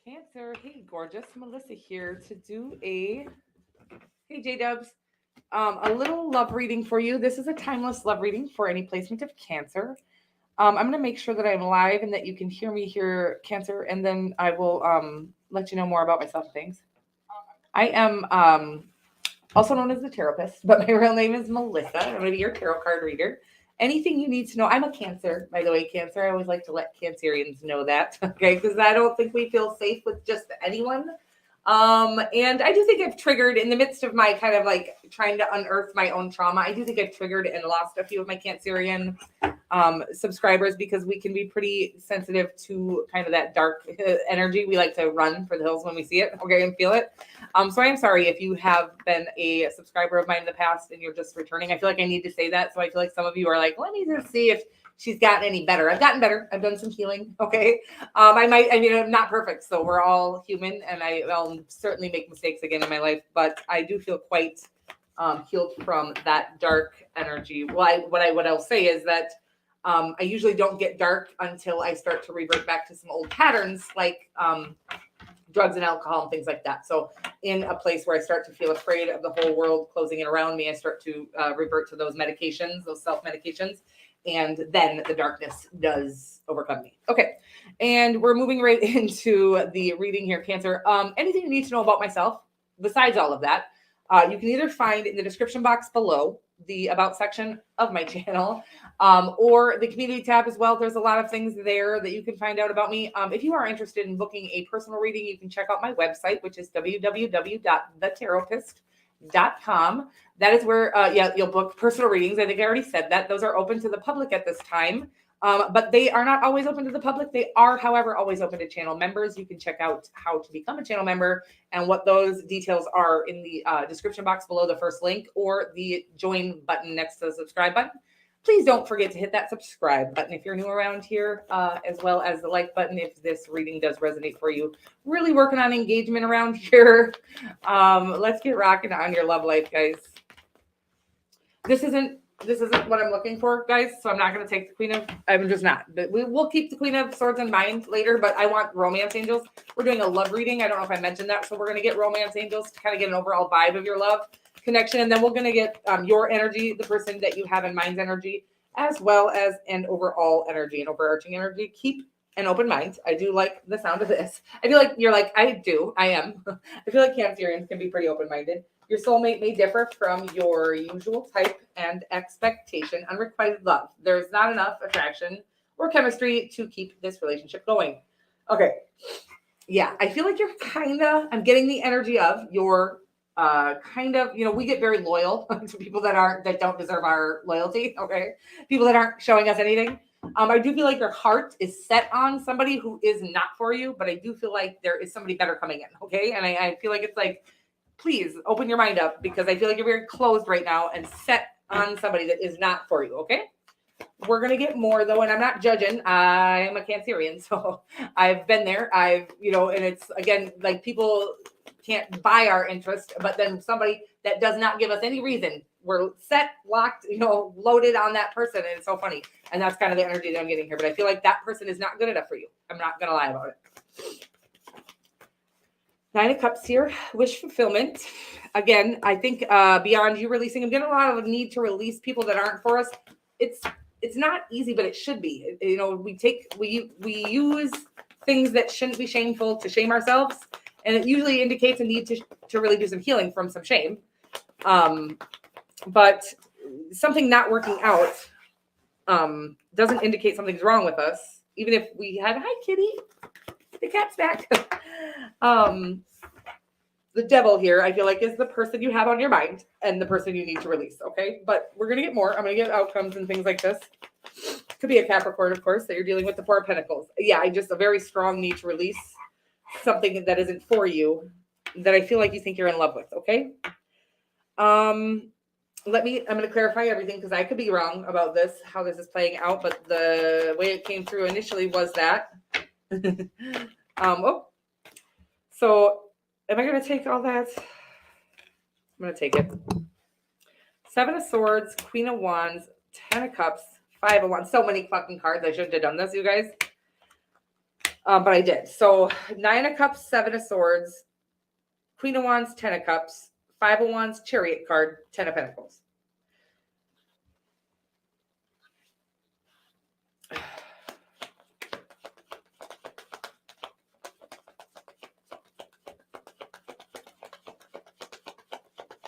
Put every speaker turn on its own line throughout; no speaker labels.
Cancer. Hey, gorgeous. Melissa here to do hey, J Dubs, a little love reading for you. This is a timeless love reading for any placement of Cancer. I'm going to make sure that I'm live and that you can hear me here, Cancer, and then I will let you know more about myself and things. I am also known as the Taropist, but my real name is Melissa. I'm going to be your tarot card reader. Anything you need to know. I'm a Cancer, by the way, Cancer. I always like to let Cancerians know that, okay? Because I don't think we feel safe with just anyone. And I do think I've triggered in the midst of my kind of like trying to unearth my own trauma. I do think I've triggered and lost a few of my Cancerian subscribers because we can be pretty sensitive to kind of that dark energy. We like to run for the hills when we see it, okay, and feel it. So I am sorry if you have been a subscriber of mine in the past and you're just returning. I feel like I need to say that. So I feel like some of you are like, let me just see if she's gotten any better. I've gotten better. I've done some healing. Okay. I'm not perfect. So we're all human and I'll certainly make mistakes again in my life, but I do feel quite healed from that dark energy. Well, what I'll say is that I usually don't get dark until I start to revert back to some old patterns like drugs and alcohol and things like that. So in a place where I start to feel afraid of the whole world closing in around me, I start to revert to those medications, those self-medications. And then the darkness does overcome me. Okay. And we're moving right into the reading here, Cancer. Anything you need to know about myself, besides all of that, you can either find in the description box below the About section of my channel, or the community tab as well. There's a lot of things there that you can find out about me. If you are interested in booking a personal reading, you can check out my website, which is www.thetaropist.com. That is where, you'll book personal readings. I think I already said that. Those are open to the public at this time. But they are not always open to the public. They are, however, always open to channel members. You can check out how to become a channel member and what those details are in the description box below the first link or the join button next to the subscribe button. Please don't forget to hit that subscribe button if you're new around here, as well as the like button if this reading does resonate for you. Really working on engagement around here. Let's get rocking on your love life, guys. This isn't what I'm looking for, guys. So I'm not going to take the Queen of, I'm just not. But we'll keep the Queen of Swords in mind later, but I want romance angels. We're doing a love reading. I don't know if I mentioned that. So we're going to get romance angels to kind of get an overall vibe of your love connection. And then we're going to get your energy, the person that you have in mind's energy, as well as an overall energy, an overarching energy. Keep an open mind. I do like the sound of this. I feel like you're like, I am. I feel like Cancerians can be pretty open-minded. Your soulmate may differ from your usual type and expectation. Unrequited love. There's not enough attraction or chemistry to keep this relationship going. Okay. Yeah, I feel like you're I'm getting the energy of your we get very loyal to people that don't deserve our loyalty. Okay. People that aren't showing us anything. I do feel like your heart is set on somebody who is not for you, but I do feel like there is somebody better coming in. Okay. And I feel like it's like, please open your mind up because I feel like you're very closed right now and set on somebody that is not for you. Okay. We're going to get more though. And I'm not judging. I am a Cancerian. So I've been there. And it's again, like people can't buy our interest, but then somebody that does not give us any reason, we're set, locked, loaded on that person. And it's so funny. And that's kind of the energy that I'm getting here. But I feel like that person is not good enough for you. I'm not going to lie about it. Nine of Cups here, wish fulfillment. Again, I think beyond you releasing, I'm getting a lot of need to release people that aren't for us. It's not easy, but it should be. We use things that shouldn't be shameful to shame ourselves, and it usually indicates a need to really do some healing from some shame. But something not working out doesn't indicate something's wrong with us, even if we had hi kitty. The cat's back. The devil here, I feel like, is the person you have on your mind and the person you need to release. Okay. But we're going to get more. I'm going to get outcomes and things like this. Could be a Capricorn, of course, that you're dealing with the Four of Pentacles. Yeah. A very strong need to release something that isn't for you that I feel like you think you're in love with. Okay. I'm going to clarify everything because I could be wrong about this, how this is playing out, but the way it came through initially was that. So am I going to take all that? I'm going to take it. Seven of Swords, Queen of Wands, 10 of Cups, 5 of Wands. So many fucking cards. I shouldn't have done this, you guys. But I did. So 9 of Cups, 7 of Swords, Queen of Wands, 10 of Cups, 5 of Wands, Chariot card, 10 of Pentacles.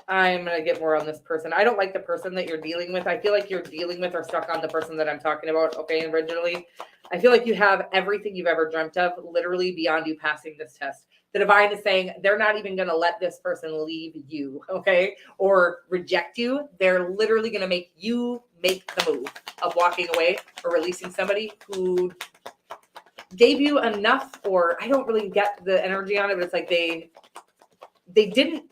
I'm going to get more on this person. I don't like the person that you're dealing with. I feel like you're dealing with or stuck on the person that I'm talking about. Okay, originally. I feel like you have everything you've ever dreamt of, literally beyond you passing this test. The divine is saying they're not even going to let this person leave you, okay, or reject you. They're literally going to make you make the move of walking away or releasing somebody who gave you enough, or I don't really get the energy on it, but it's like they didn't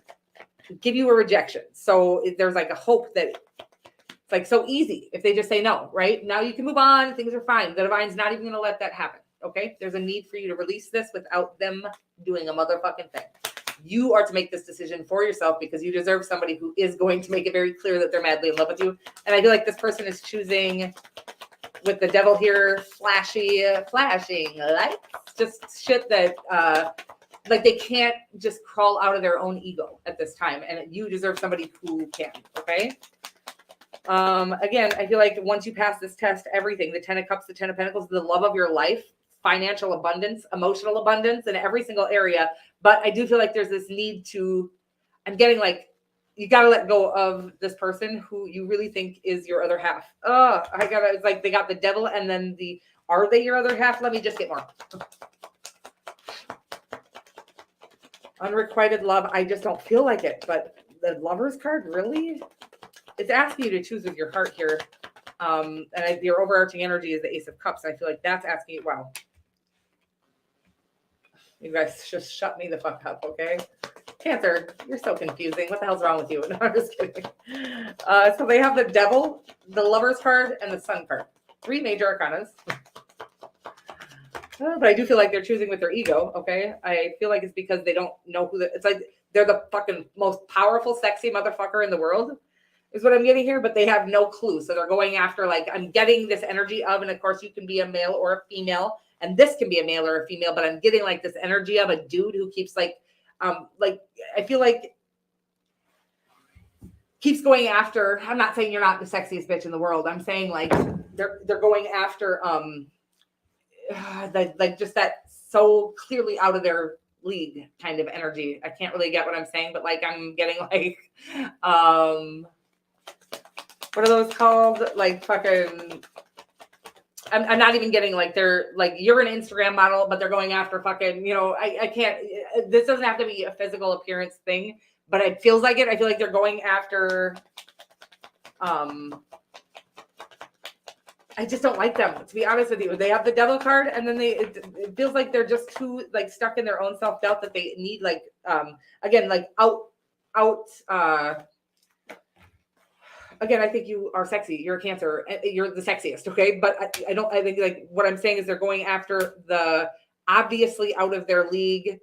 give you a rejection. So there's like a hope that it's like so easy if they just say no, right? Now you can move on. Things are fine. The divine's not even going to let that happen. Okay. There's a need for you to release this without them doing a motherfucking thing. You are to make this decision for yourself because you deserve somebody who is going to make it very clear that they're madly in love with you. And I feel like this person is choosing, with the devil here, flashing lights, just shit that, like they can't just crawl out of their own ego at this time. And you deserve somebody who can. Okay. Again, I feel like once you pass this test, everything, the 10 of Cups, the 10 of Pentacles, the love of your life, financial abundance, emotional abundance in every single area. But I do feel like there's this need to, I'm getting like, you got to let go of this person who you really think is your other half. It's like they got the devil and then are they your other half? Let me just get more. Unrequited love. I just don't feel like it, but the Lover's card, really? It's asking you to choose with your heart here. And your overarching energy is the Ace of Cups. I feel like that's asking you, wow. You guys just shut me the fuck up, okay? Cancer, you're so confusing. What the hell's wrong with you? No, I'm just kidding. So they have the Devil, the Lover's card, and the Sun card. 3 major arcanas. But I do feel like they're choosing with their ego, okay? I feel like it's because they don't know it's like they're the fucking most powerful, sexy motherfucker in the world, is what I'm getting here, but they have no clue. So they're going after, like, I'm getting this energy of, and of course you can be a male or a female, and this can be a male or a female, but I'm getting like this energy of a dude who keeps like I feel like keeps going after, I'm not saying you're not the sexiest bitch in the world. I'm saying like they're going after just that so clearly out of their league kind of energy. I can't really get what I'm saying, but like I'm getting like what are those called? Like fucking I'm not even getting like they're like you're an Instagram model, but they're going after fucking, I can't, this doesn't have to be a physical appearance thing, but it feels like it. I feel like they're going after I just don't like them, to be honest with you. They have the Devil card, and then it feels like they're just too like stuck in their own self-doubt that they need like again like again, I think you are sexy. You're a Cancer. You're the sexiest, okay? But I think like what I'm saying is they're going after the obviously out of their league,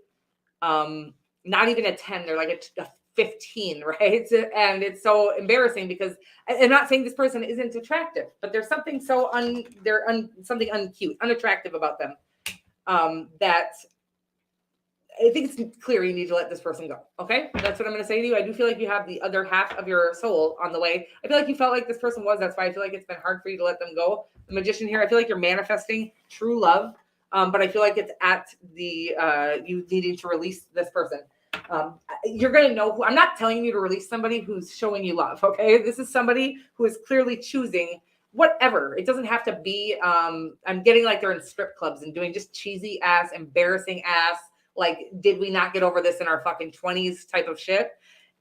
not even a 10. They're like a 15, right? And it's so embarrassing because I'm not saying this person isn't attractive, but there's something so something uncute, unattractive about them that I think it's clear you need to let this person go. Okay. That's what I'm going to say to you. I do feel like you have the other half of your soul on the way. I feel like you felt like this person was. That's why I feel like it's been hard for you to let them go. The Magician here, I feel like you're manifesting true love. But I feel like it's at the you needing to release this person. You're going to know who. I'm not telling you to release somebody who's showing you love. Okay. This is somebody who is clearly choosing whatever. It doesn't have to be. I'm getting like they're in strip clubs and doing just cheesy ass, embarrassing ass. Like, did we not get over this in our fucking 20s type of shit?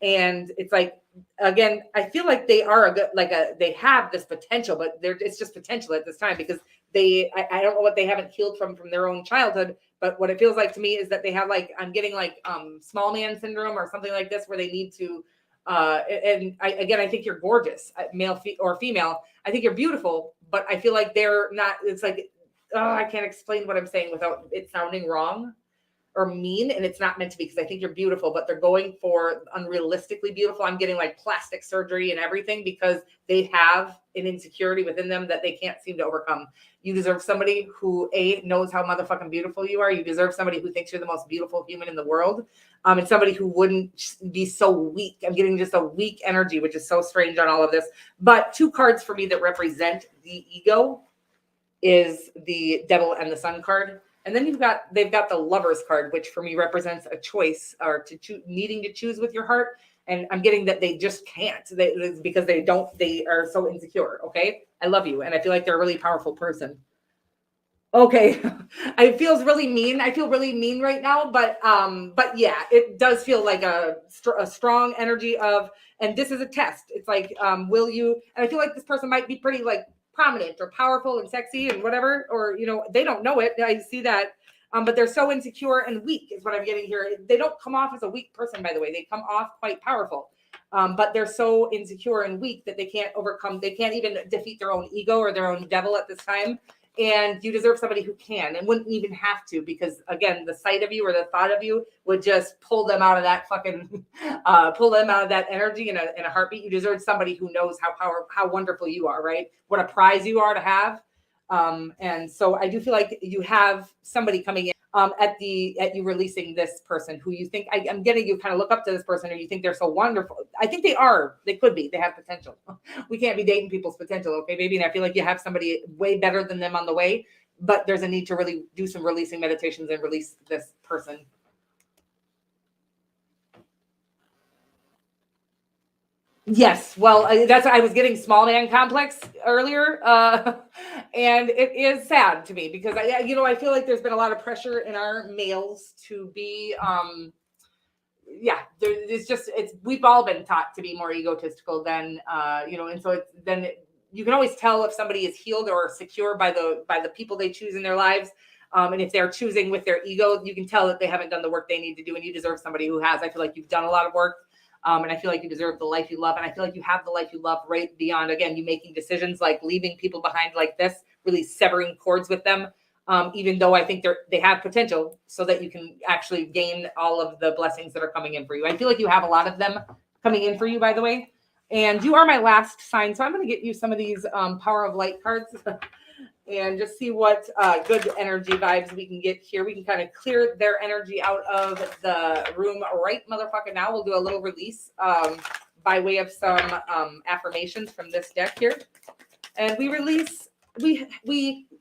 And it's like, again, I feel like they are they have this potential, but it's just potential at this time because I don't know what they haven't healed from their own childhood, but what it feels like to me is that they have like, I'm getting like small man syndrome or something like this where they need to, I think you're gorgeous, male or female. I think you're beautiful, but I feel like they're not, it's like, I can't explain what I'm saying without it sounding wrong. or mean, and it's not meant to be, because I think you're beautiful, but they're going for unrealistically beautiful. I'm getting like plastic surgery and everything because they have an insecurity within them that they can't seem to overcome. You deserve somebody who knows how motherfucking beautiful you are. You deserve somebody who thinks you're the most beautiful human in the world, and somebody who wouldn't be so weak. I'm getting just a weak energy, which is so strange on all of this. But 2 cards for me that represent the ego is the Devil and the Sun card. And then they've got the Lovers card, which for me represents a choice, or needing to choose with your heart. And I'm getting that they just can't, because they are so insecure. Okay. I love you. And I feel like they're a really powerful person. Okay. It feels really mean. I feel really mean right now, but yeah, it does feel like a strong energy of, and this is a test. It's like, will you, and I feel like this person might be pretty like prominent or powerful and sexy and whatever, or, they don't know it. I see that. But they're so insecure and weak is what I'm getting here. They don't come off as a weak person, by the way. They come off quite powerful. But they're so insecure and weak that they can't even defeat their own ego or their own devil at this time. And you deserve somebody who can, and wouldn't even have to, because again, the sight of you or the thought of you would just pull them out of that pull them out of that energy in a heartbeat. You deserve somebody who knows how wonderful you are, right? What a prize you are to have. And so I do feel like you have somebody coming in at you releasing this person who you think, I'm getting you kind of look up to this person, or you think they're so wonderful. I think they could be, they have potential. We can't be dating people's potential. Okay, baby. And I feel like you have somebody way better than them on the way, but there's a need to really do some releasing meditations and release this person. Yes, well, I was getting small man complex earlier, and it is sad to me because I feel like there's been a lot of pressure in our males to be, we've all been taught to be more egotistical than, and so you can always tell if somebody is healed or secure by the people they choose in their lives. And if they're choosing with their ego, you can tell that they haven't done the work they need to do, and you deserve somebody who has. I feel like you've done a lot of work. And I feel like you deserve the life you love. And I feel like you have the life you love right beyond, again, you making decisions like leaving people behind like this, really severing cords with them, even though I think they have potential, so that you can actually gain all of the blessings that are coming in for you. I feel like you have a lot of them coming in for you, by the way. And you are my last sign. So I'm going to get you some of these Power of Light cards and just see what good energy vibes we can get here. We can kind of clear their energy out of the room right motherfucking now. We'll do a little release by way of some affirmations from this deck here. And we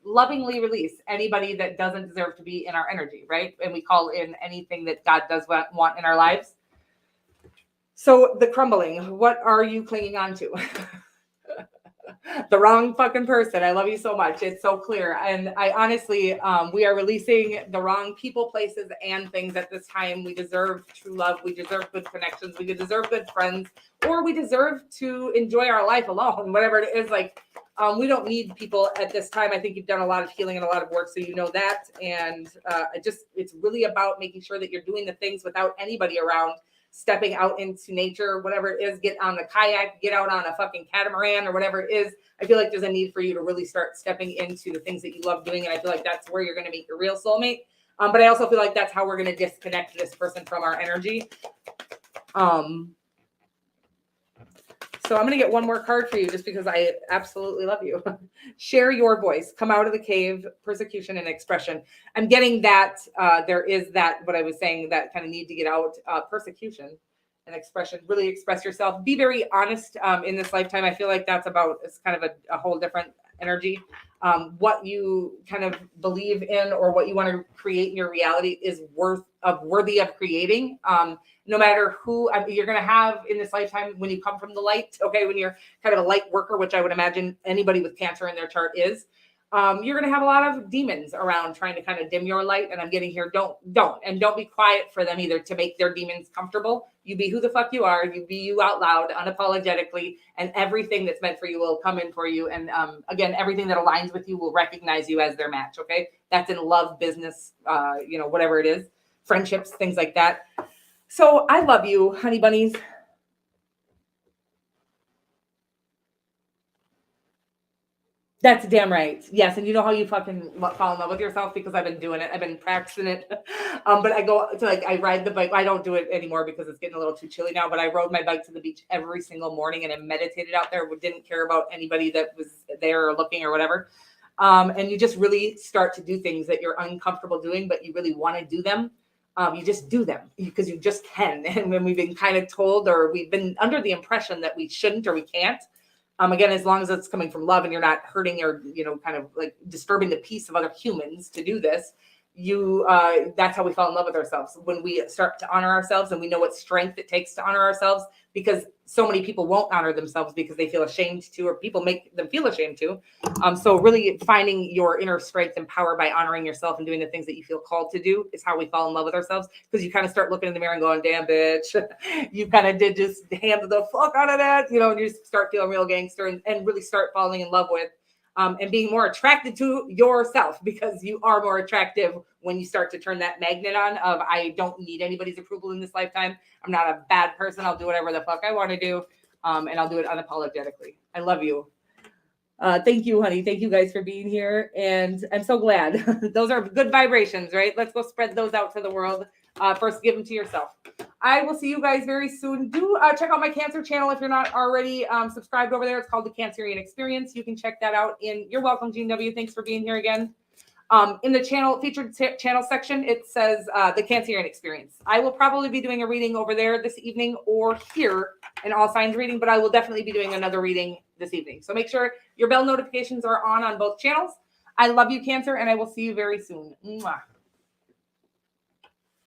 lovingly release anybody that doesn't deserve to be in our energy, right? And we call in anything that God does want in our lives. So the crumbling, what are you clinging on to? The wrong fucking person. I love you so much. It's so clear. And I honestly, we are releasing the wrong people, places, and things at this time. We deserve true love. We deserve good connections. We deserve good friends, or we deserve to enjoy our life alone, whatever it is. Like, we don't need people at this time. I think you've done a lot of healing and a lot of work, so you know that. And it's really about making sure that you're doing the things without anybody around, stepping out into nature, whatever it is, get on the kayak, get out on a fucking catamaran or whatever it is. I feel like there's a need for you to really start stepping into the things that you love doing. And I feel like that's where you're going to meet your real soulmate. But I also feel like that's how we're going to disconnect this person from our energy. So I'm going to get one more card for you just because I absolutely love you. Share your voice. Come out of the cave, persecution and expression. I'm getting that there is that, what I was saying, that kind of need to get out, persecution and expression. Really express yourself. Be very honest in this lifetime. I feel like it's kind of a whole different energy. What you kind of believe in or what you want to create in your reality is worthy of creating. No matter who you're going to have in this lifetime when you come from the light, okay, when you're kind of a light worker, which I would imagine anybody with Cancer in their chart is, you're going to have a lot of demons around trying to kind of dim your light. And I'm getting here, don't be quiet for them either to make their demons comfortable. You be who the fuck you are. You be you out loud, unapologetically, and everything that's meant for you will come in for you. And again, everything that aligns with you will recognize you as their match. Okay, that's in love, business, whatever it is, friendships, things like that. So I love you, honey bunnies. That's damn right. Yes, and you know how you fucking fall in love with yourself because I've been doing it. I've been practicing it. But I go to like I ride the bike. I don't do it anymore because it's getting a little too chilly now. But I rode my bike to the beach every single morning and I meditated out there. Didn't care about anybody that was there or looking or whatever. And you just really start to do things that you're uncomfortable doing, but you really want to do them. You just do them because you just can. And when we've been kind of told or we've been under the impression that we shouldn't or we can't, again, as long as it's coming from love and you're not hurting or, kind of like disturbing the peace of other humans to do this, that's how we fall in love with ourselves. When we start to honor ourselves and we know what strength it takes to honor ourselves, because so many people won't honor themselves because they feel ashamed to, or people make them feel ashamed to. So really finding your inner strength and power by honoring yourself and doing the things that you feel called to do is how we fall in love with ourselves. Because you kind of start looking in the mirror and going, damn bitch, you kind of did just hand the fuck out of that, and you just start feeling real gangster and really start falling in love with and being more attracted to yourself, because you are more attractive when you start to turn that magnet on of, I don't need anybody's approval in this lifetime. I'm not a bad person. I'll do whatever the fuck I want to do. And I'll do it unapologetically. I love you. Thank you, honey. Thank you guys for being here. And I'm so glad. Those are good vibrations, right? Let's go spread those out to the world. First, give them to yourself. I will see you guys very soon. Do check out my cancer channel if you're not already subscribed over there. It's called the Cancerian Experience. You can check that out. You're welcome, Gene W. Thanks for being here again. In the featured channel section, it says the Cancerian Experience. I will probably be doing a reading over there this evening or here, an all signs reading, but I will definitely be doing another reading this evening. So make sure your bell notifications are on both channels. I love you, Cancer, and I will see you very soon. Mwah.